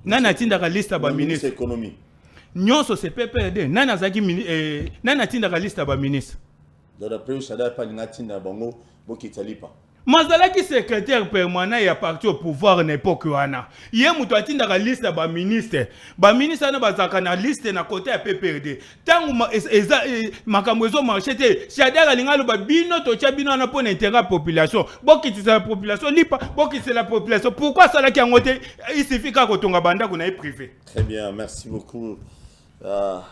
Nana tinda la liste ba ministre économie. Nyonso c'est PPRD. Nana zaki nana tinda la liste ba ministre. Dans la presse ça pas tinda bango bokitalipa. Mazalaki secrétaire permanent ya parti au pouvoir n'époque wana. Yé muto atinda la liste ba ministre. Ba ministre na bazaka na liste na côté ya PPRD. Tangu makambo ezo marché te. Chadara lingalo ba bino to cha bino na pona intérêt population. Bokitisa la population lipa, bokitisa la population. Pourquoi ça là qui ngote il suffit ka kotonga banda ko na privé. Très bien, merci beaucoup. La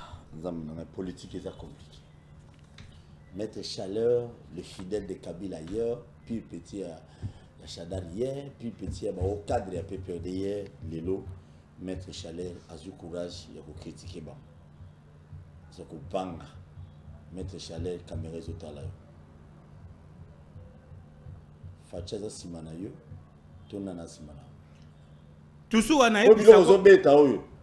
politique est compliquée. Mettre chaleur, le fidèle de Kabila ailleurs, puis petit à Chadar hier, puis petit au cadre de la PPRD hier, Lélo, mettre chaleur, a du courage, il y a critiquer bon. C'est qu'on banga, mettre chaleur, caméra aux talents. Fachaza simana yo, tonana simana. Tout ça on a eu.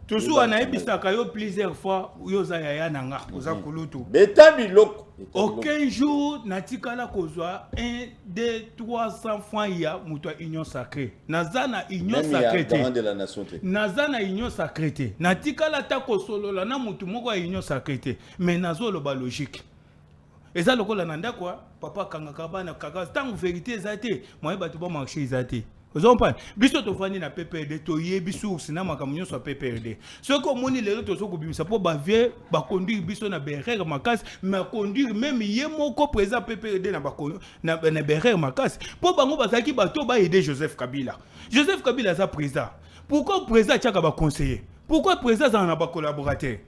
Tout ça on a eu plusieurs fois où yo za yaya nanga oza kulutu. Beta biloko. Aucun jour natikala kozwa 1 2 300 francs ya muto union sacrée. Nazana union sacrée. Nazana union sacrée. Natikala ta kosolola na mutu moko ya union sacrée. Mais nazolo ba logique. Eza lokola nanda quoi papa kangaka bana kaka tant vérité ezate moi ba to ba marché ezate. Vous comprenez? Biso to fani na PPRD to yebi source na makamnyo so PPRD. Ce que moni lelo to so ko bimisa po ba vie ba conduire biso na berrer makas mais conduire même yemoko président PPRD na berrer makas po bango bazaki bato ba aider Joseph Kabila. Joseph Kabila za président. Pourquoi président tchaka ba conseiller? Pourquoi président za na ba collaborateur?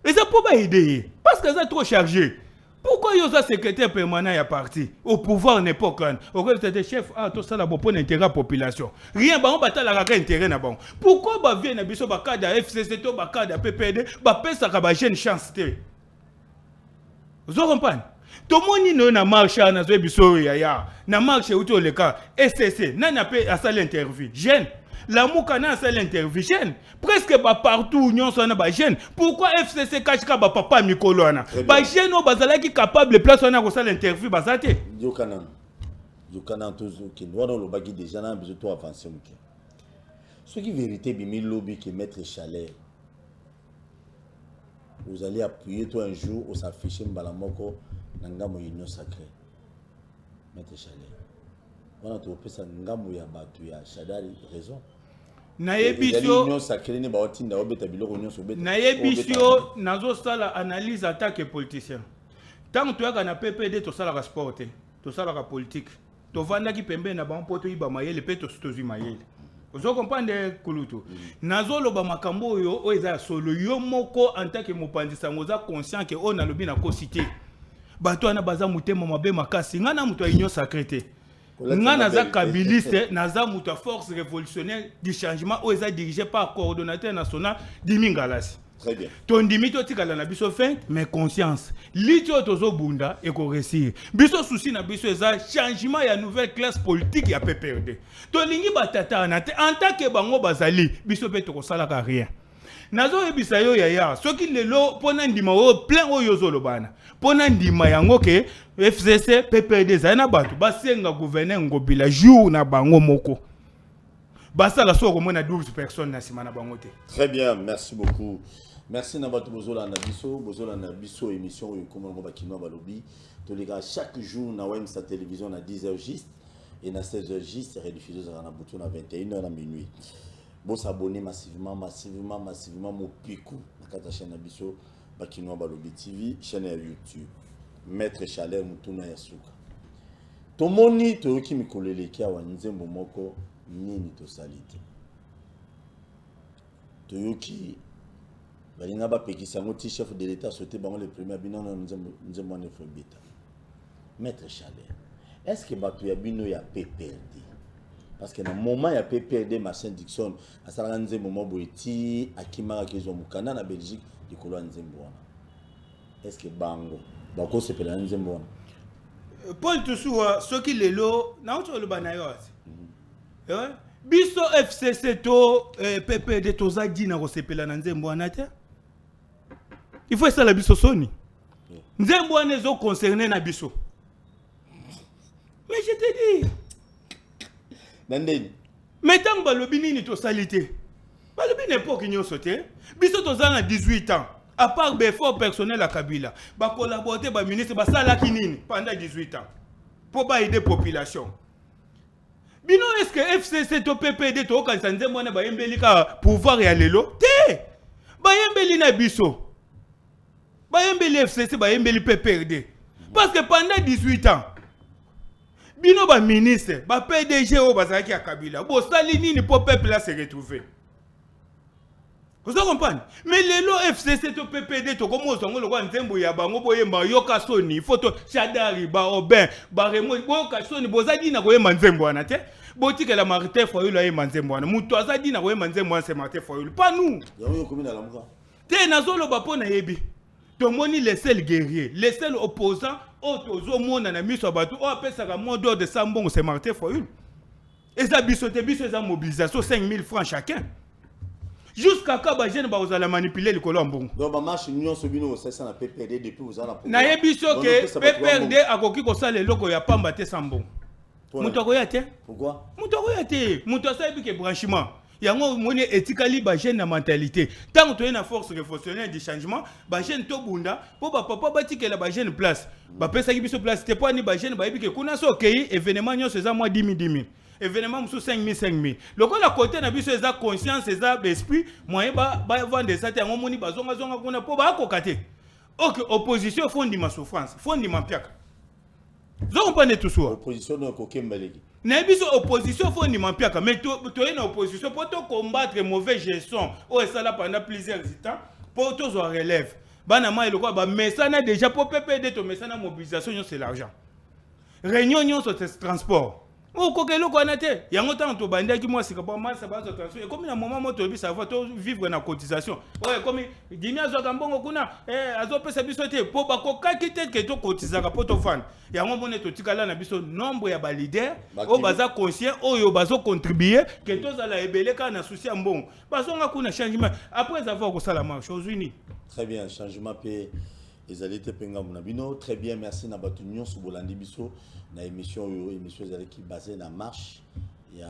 Et ça pour ba aider parce que ça trop chargé. Pourquoi il y a un secrétaire permanent à parti au pouvoir n'époque au c'était chef tout ça là pour intérêt la population rien ba on batala la intérêt na bon pourquoi ba vient na biso ba cadre FCC to ba cadre PPD ba pesa ka ba jeune chance te vous comprenez tout monde no na marche na zo biso ya na marche uto le cas SCC na na pe asala interview jeune la moukana c'est l'interview jeune presque pas partout union so na ba jeune pourquoi FCC kachika ba papa mikolo ana ba jeune o bazala ki capable place na ko sala interview bazate Yokana toujours qui doit le bagi déjà na besoin to avancer muke ce qui vérité bimi lobby qui mettre chalet vous allez appuyer toi un jour au s'afficher mbalamoko nangamo union sacrée mettre chalet on to pesa ngamo ya batu ya Shadari raison Nayebiso union sacrée ne ba otinda obeta biloko union so beta nayebiso nazo sala analyse attaque politicien tant to yaka na PPD to sala ka sport to sala ka politique to vanda ki pembe na ba mpoto iba mayele pe to stozi mayele ozo comprendre kulutu nazo loba makambo yo o eza solo yo moko en tant que mopandisa ngoza conscient que on a lobi na ko cité bato ana baza mutema mabe makasi ngana muto union sacrée Ngana za kabiliste naza muta force révolutionnaire du changement où est dirigé par coordonnateur national Dimingalasi. Très bien. Ton dimito tikala na biso fin mais conscience. Litio tozo bunda et ko réussir. Biso souci na biso eza changement ya nouvelle classe politique ya PPRD. To lingi batata na te en tant que bango bazali biso pe to ko sala ka rien. Nazo ebisa yo yaya soki lelo pona ndima o plein oyo zolobana pona ndima yango ke FCC PPRD zana batu basenga gouverneur ngobila jour na bango moko basala soko mona 12 personnes na sima na bango te. Très bien, merci beaucoup. Merci na batu bozola na biso émission oyo comme ngo bakino balobi to les gars chaque jour na wem sa télévision na 10h juste et na 16h juste rediffusé na butu na 21h na minuit. Bon s'abonner massivement mon pico na chaîne Abisso Bakino Balobi TV chaîne YouTube Maître Chaleur Mutuna Yasuka Tomoni toyoki mikolele kia wa nzembo moko nini to salite toyoki balinga ba pekisa ngoti chef de l'état sauté bango le premier bino nzembo ne fobita Maître Chaleur est-ce que batu ya bino ya PPRD parce que dans le moment il y a PPRD Marcin Dixon à Saranze moment boiti akimara kezo mukana na Belgique du colo nzembo est-ce que bango bako se pela nzembo Paul Toussoua ce qui lelo na oto le banayo biso FCC to PPD toza dina kosepela na nzembo anate. Il faut ça la biso soni. Nzembo anezo concerné na biso. Mais je te dis. Nandeni. Mais tant balobi nini to salité. Balobi n'importe qui sauté. Biso toza na 18 ans. À part l'effort personnel à Kabila, ba collaborer ba ministre ba sala kinini pendant 18 ans pour ba aider population. Bino est-ce que FCC to PPD to kanisa nzembo na ba yembeli ka pouvoir ya lelo? Te. Ba yembeli na biso. Ba yembeli FCC ba yembeli PPD. Parce que pendant 18 ans bino ba ministre, ba PDG o bazaki ya Kabila. Bo sali nini pour peuple là se retrouver. Vous comprenez? Mais les lots FCC to PPD to comme on le voit nzembo ya bango boyemba yoka soni photo Chadari ba Obin ba Remo boyoka soni bozadi na koyemba nzembo wana te botika la Martin Foyulu ayemba nzembo wana mutu azadi na koyemba nzembo wana c'est Martin Foyulu pas nous yawo komi na lamuka te nazolo ba pona yebi to moni les seuls guerriers les seuls opposants otozo mona na miso batu o apesa ka modo de sambongo c'est Martin Foyulu et ça bisote biso za mobilisation 5000 francs chacun. Jusqu'à quand les jeunes vont manipuler le colon bon. Donc ma marche union sobino c'est ça na PPD depuis vous en a. Na yebiso que PPD akoki ko sala loko ya pamba te sambon. Mutoko ya te? Pourquoi? Mutoko ya te. Muto sa yebi ke branchement. Yango moni ethically ba jeune na mentalité. Tant que tu es na force révolutionnaire du changement, ba jeune to bunda po ba papa ba tikela ba jeune place. Ba pesa ki biso place te pas ni ba jeune ba yebi ke kuna so okay événement nyo c'est ça moi 10 000. Événement sous 5 000. Le coup à côté na biso eza conscience eza esprit moyen ba vendre ça te ngomoni bazonga zonga kuna po ba kokate. OK, opposition font ma souffrance, font ma piaka. Zo comprendre tout ça. Opposition no kokembaleki. Na biso opposition font ma piaka, mais to une opposition pour to combattre mauvaise gestion. O ça là pendant plusieurs temps pour to zo relève. Bana ma le quoi ba mais ça na déjà pour PPD to mais ça na mobilisation c'est l'argent. Réunion sur transport. Oh, kokelo ko anate yango tant to bandaki moi c'est pas mal ça va se transférer comme na moment moto bi ça va to vivre na cotisation ouais comme dimia zo kambongo kuna azo pesa biso te po ba kokaki te ke to cotisaka po to fan yango mone to tikala na biso nombre ya ba leader o baza conscient oyo bazo contribuer ke to za la ebeleka na souci mbongo bazonga kuna changement après avoir ko sala marche aux unis. Très bien, changement pe ezalite penga munabino. Très bien, merci na batu nyonso bolandi biso na émission ezali qui basée na marche il y a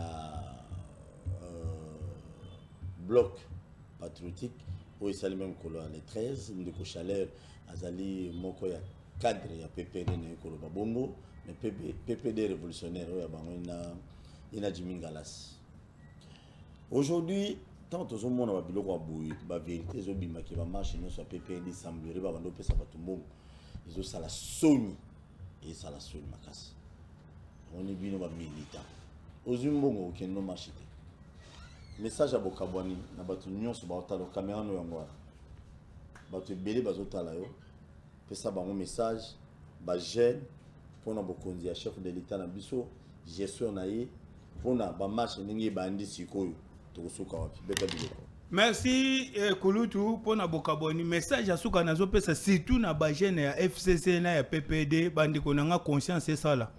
bloc patriotique où il même kolo les 13 ndeko chaleur azali moko ya cadre ya PPD na kolo babongo mais PPD révolutionnaire ya bango ina Jimingalas. Aujourd'hui tant aux hommes on va biloko aboué ba vérité zo bima ki ba marche no so PPD semblerait ba bando pesa batu mbongo izo sala soni et sala soni makasi on est bien ba militant ozu mbongo okendo marché message à bokabwani na batu nyonso ba otalo caméra no yango batu belé bazotala yo pesa bango message ba jeune pona bokonzi ya chef de l'état na biso gestion na ye pona ba marche ndenge bandi sikoyo. Merci Kulutu pour na bokaboni message asuka nazo pesa surtout na ba jeune ya FCC na ya PPD bandi konanga conscience ça là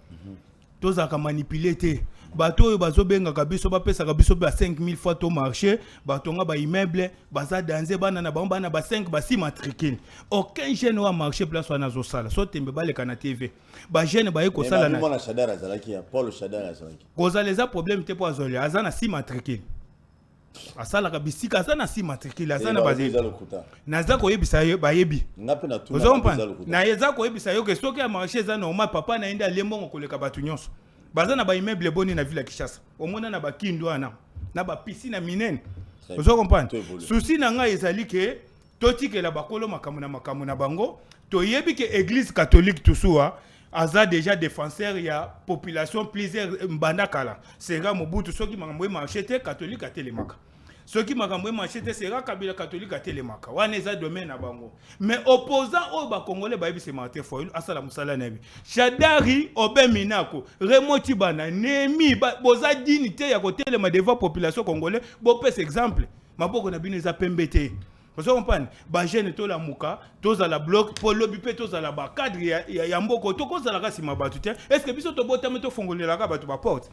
toza ka manipuler te bato bazo benga kabiso ba pesa kabiso ba 5000 fois to marché batonga ba immeuble baza danser bana na bamba na ba 5 ba 6 matricule aucun jeune wa marché place wana zo sala so tembe ba le kana TV ba jeune ba yeko sala na Paul Chadara azalaki ya Paul Chadara azalaki koza les problème te po azoli azana 6 matricule asala kabisika asana 6 matricule asana bazeli naza ko yebisa yo bayebi ngape na tuna na yeza ko yebisa yo ke soki ya marché za normal papa na enda lembongo koleka batu nyonso baza na ba immeuble boni na ville ya Kinshasa omona na ba kindu ana na ba piscine minene vous comprenez souci na nga ezali ke totikela bakolo makamu na bango to yebi ke église catholique tusuwa aza déjà défenseur ya population plusieurs mbandakala sera mobutu soki makambo marché te catholique atelemaka soki makambo marché te sera kabila catholique atelemaka wana eza domaine na bango mais opposant o ba congolais ba yebi se Martin Foyulu asala musala nabi Chadari Obeminako remoti bana nemi boza dignité ya kotelema devant population congolais bo pese exemple maboko na bino eza pembete. Vous comprenez? Ba jeune to la muka, to za la bloc, pour lobby pe to za la ba cadre ya mboko to ko za la kasi mabatu te. Est-ce que biso to botame to fongolela ka batu ba porte?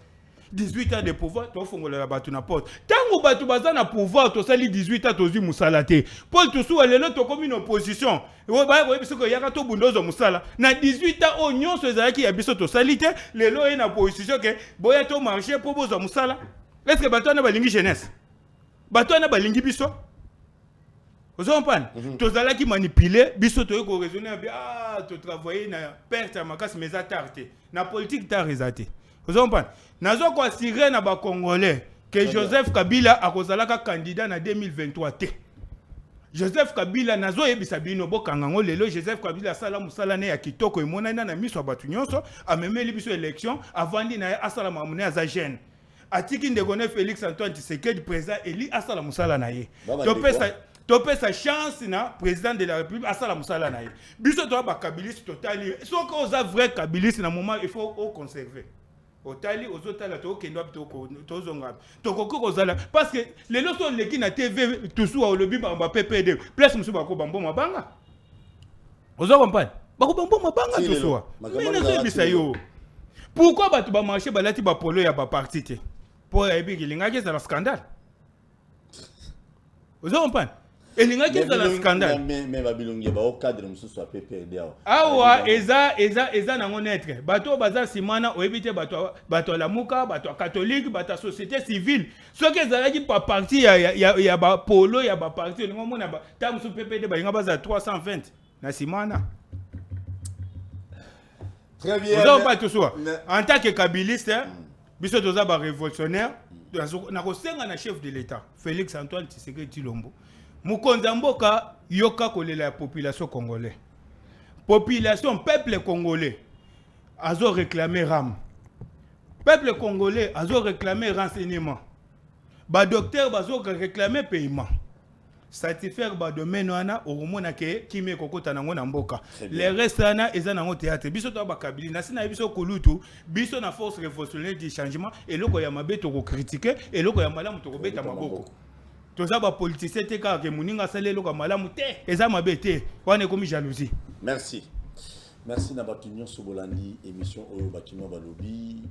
18 ans de pouvoir, tu fongola batu na porte. Tango batu baza na pouvoir, to sali 18 ans tozi musala te. Paul Toussou lelo to comme une opposition. Wo ba bo biso ko yaka to bundozo musala. Na 18 ans o nyonso ezalaki ya biso to sali te, lelo e na opposition ke boya to marcher po bozo musala. Est-ce que batu na balingi jeunesse? Batu na balingi biso? Vous comprenez? Tozala qui manipulé, biso to ko raisonner to travailler na perte à makas mais atarte. Na politique ta rezate. Vous comprenez? Nazo ko assurer na ba congolais que Joseph Kabila akozalaka candidat na 2023 te. Joseph Kabila nazo yebisa bino bokangango lelo Joseph Kabila sala musala ne ya kitoko emonana na miso batu nyonso amemeli biso élection avandi na asala mamune za jeune. Atiki ndegone Félix Antoine Tshisekedi président eli asala musala na ye. Topé sa chance na président de la République à la musala na ye. Biso to ba kabiliste totali. So ko za vrai kabiliste na moment il faut au conserver. Otali ozotala to kendo to zonga. To koko zala parce que les loso leki na TV tusu au lobby ba PPD. Place musu ba ko bambo mabanga. Ozo comprendre? Ba ko bambo mabanga tusu. Mais na so bisa yo. Pourquoi ba to ba marcher ba lati ba polo ya ba parti te? Pour ebi kilinga ke ça scandale. Ozo comprendre? Et il y a un scandale. Mais Babilongi ba au cadre mususu a PPRD. Awa eza na ngonetre. Bato baza simana o ebite bato la muka, bato catholique, bato société civile. Ce que ezalaki pa parti ya ba polo ya ba parti ngo mona ba ta musu PPD ba nga baza 320 na simana. Très bien. Vous pas tout ça. En tant que kabiliste, biso toza ba révolutionnaire, na kosenga na chef de l'état, Félix Antoine Tshisekedi Tshilombo. Mukonza mboka yoka kolela la population congolaise. Population, peuple congolais, azo réclamer RAM. Peuple congolais, azo réclamer renseignement. Ba docteur, azo réclamer paiement. Satisfaire ba domaine wana oromona ke kimé kokota nango na mboka. Les restes wana eza nango théâtre. Biso to ba kabili na sina biso kolutu, biso na force révolutionnaire du changement et loko ya mabe to ko critiquer et loko ya malamu to ko beta maboko. Toza ba politicien te ka ke muninga salelo ka malamu te eza mabete wana komi jalousie. Merci na batunyo sobolandi émission oyo batunyo balobi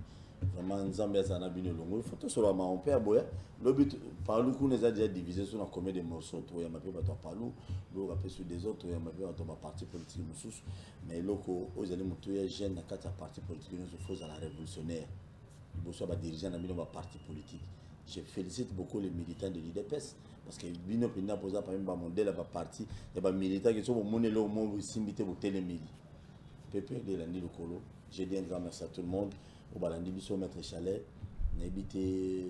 vraiment nzambe azana bino longo photo sur ma on père boya lobi parlu ku neza déjà divisé sur na combien de morceaux to ya mabe bato parlu lo rappeler sur des autres ya mabe bato ba parti politique mususu mais loko ozali mutu ya jeune na kata parti politique nous faut à la révolutionnaire boso ba dirigeant na bino ba parti politique. Je félicite beaucoup les militants de l'IDPS parce que bino pina posa par exemple modèle ba parti et ba militants qui sont monelo au monde simbité au télémili. PPD landi lokolo. Je dis un grand merci à tout le monde. Au balandi biso maître Chalet n'habité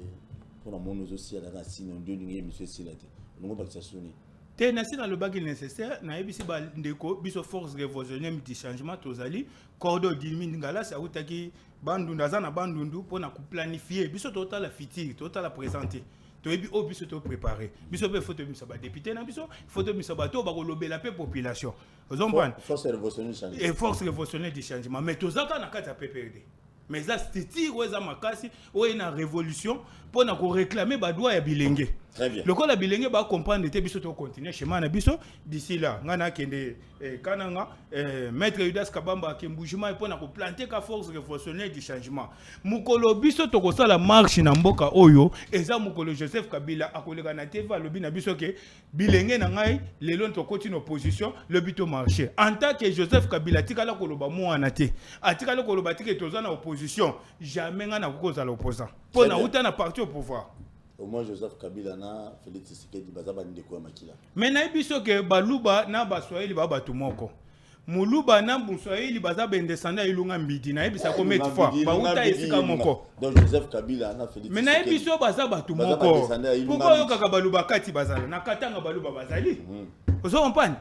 pour la monde aussi à la racine en deux lignes monsieur Silate. Nous va ça sonner. Te nasi na le bagage nécessaire na ebisi ba ndeko biso force révolutionnaire du changement tozali cordo dilmi ngala sa utaki bandundu azana bandundu pona ku planifier biso total la futur total la présenter to ebi o biso to préparer biso be photo biso ba député na biso photo biso ba to ba ko lobela pe population force révolutionnaire du changement et force révolutionnaire du changement mais tozaka na kata PPRD mais ça c'est ou eza makasi ou na révolution pona ko réclamer ba droit ya bilenge. Très bien. Le cas la bilenge ba comprendre te biso to continuer chemin na biso d'ici là ngana kende kananga maître Udas Kabamba kembujima pona ko planter ka force révolutionnaire du changement. Mukolo biso to ko sala marche na mboka oyo eza mukolo Joseph Kabila akoleka na TV alobi na biso ke bilenge na ngai lelo to continue opposition le bito marcher. En tant que Joseph Kabila tikala koloba mwana te. Atikala koloba tike tozana opposition jamais ngana kokoza l'opposant. Pona uta na parti au pouvoir. Au moins Joseph Kabila na Félix Tshisekedi bazaba ndeko ya makila. Mais na biso ke baluba na baswahili ba batu moko. Muluba na muswahili bazaba ndesanda ilunga mbidi na ebisa ko mettre fois ba uta esika moko. Donc Joseph Kabila na Félix Tshisekedi. Mais na biso bazaba batu moko. Pourquoi yoka ka baluba kati bazala na katanga baluba bazali? Ozo comprendre?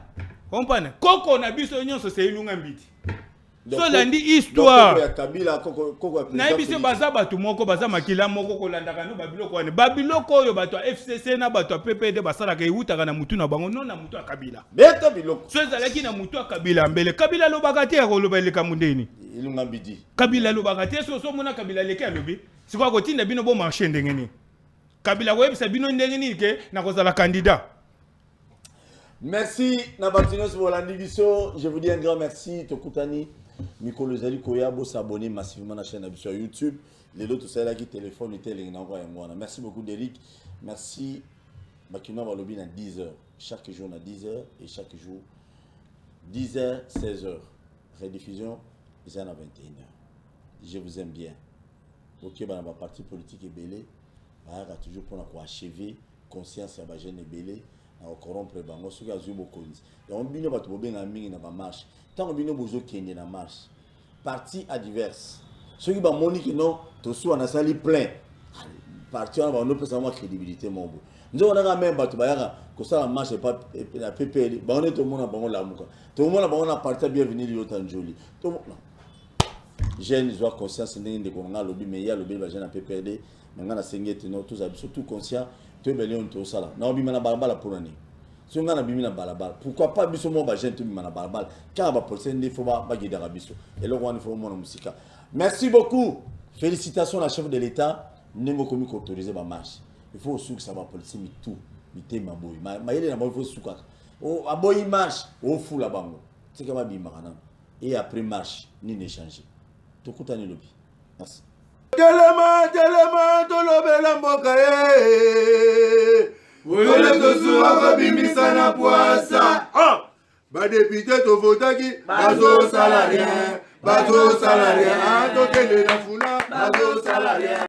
Comprendre? Koko na biso nyonso se ilunga mbidi. So landi histoire na ebisi baza bato moko baza makila moko kolandaka no babiloko wane babiloko oyo bato FCC na bato PPD basalaka eutaka na mutu na bango no na mutu ya Kabila beta biloko so ezalaki na mutu ya Kabila mbele Kabila lobaka te akoloba eleka mundeni ilunga mbidi Kabila lobaka te so mona Kabila leki alobi sikwa kotinda bino bo marché ndenge nini Kabila koyebisa bino ndenge nini ke na kozala candidat. Merci Nabatinos Bolandi biso, je vous dis un grand merci Tokutani Mikolo Zali Koyabo s'abonner massivement à la chaîne sur YouTube Les autres, c'est là qui téléphone et merci beaucoup, Derrick. Merci. Bakina va lobby à 10h. Chaque jour, à 10h et chaque jour, 10h, 16h. Rediffusion, c'est à 21h. Je vous aime bien. Ok, bah, ma partie politique est belle. Bah, toujours pour achever, conscience à la jeune est belle. On corrompre les banques, ceux qui ont beaucoup de on bino ba to benga mingi na ba marche. Tant bino bozo kende na marche. Parti adverse. Ceux qui ba monique non, to soit na sali plein. Parti on va nous peut savoir crédibilité mon beau. Nous on a même ba to ba que ça la marche pas la PPL. Ba on est tout le monde na bango la muka. Tout le monde na bango na parti bienvenue li autant joli. Tout non. Jeune ils ont conscience ndenge ko nga lobby mais il y a lobby ba jeune na PPL. Nga na sengete non tous surtout conscient. Tu es belle on sala. Na obi mana balabala pour l'année. Si on a bimi na balabala, pourquoi pas biso mo ba jeune tu mana balabala. Car ba police ndi faut ba guider biso. Et là on faut mon musique. Merci beaucoup. Félicitations à la chef de l'État. Nengo komi ko autoriser ba marche. Il faut aussi que ça va police mi tout. Mi te ma boy. Ma yele na ba il faut souka. O aboyi marche, o fou la bango. C'est comme bima kana. Et après marche, ni n'échanger. To kutani lobby. Merci. Telema tolobela mboka ye. Wele tosuwa kabimisa na poasa. Ba député to votaki bazo salarié. Bazo salarié. To tele na funa bazo salarié.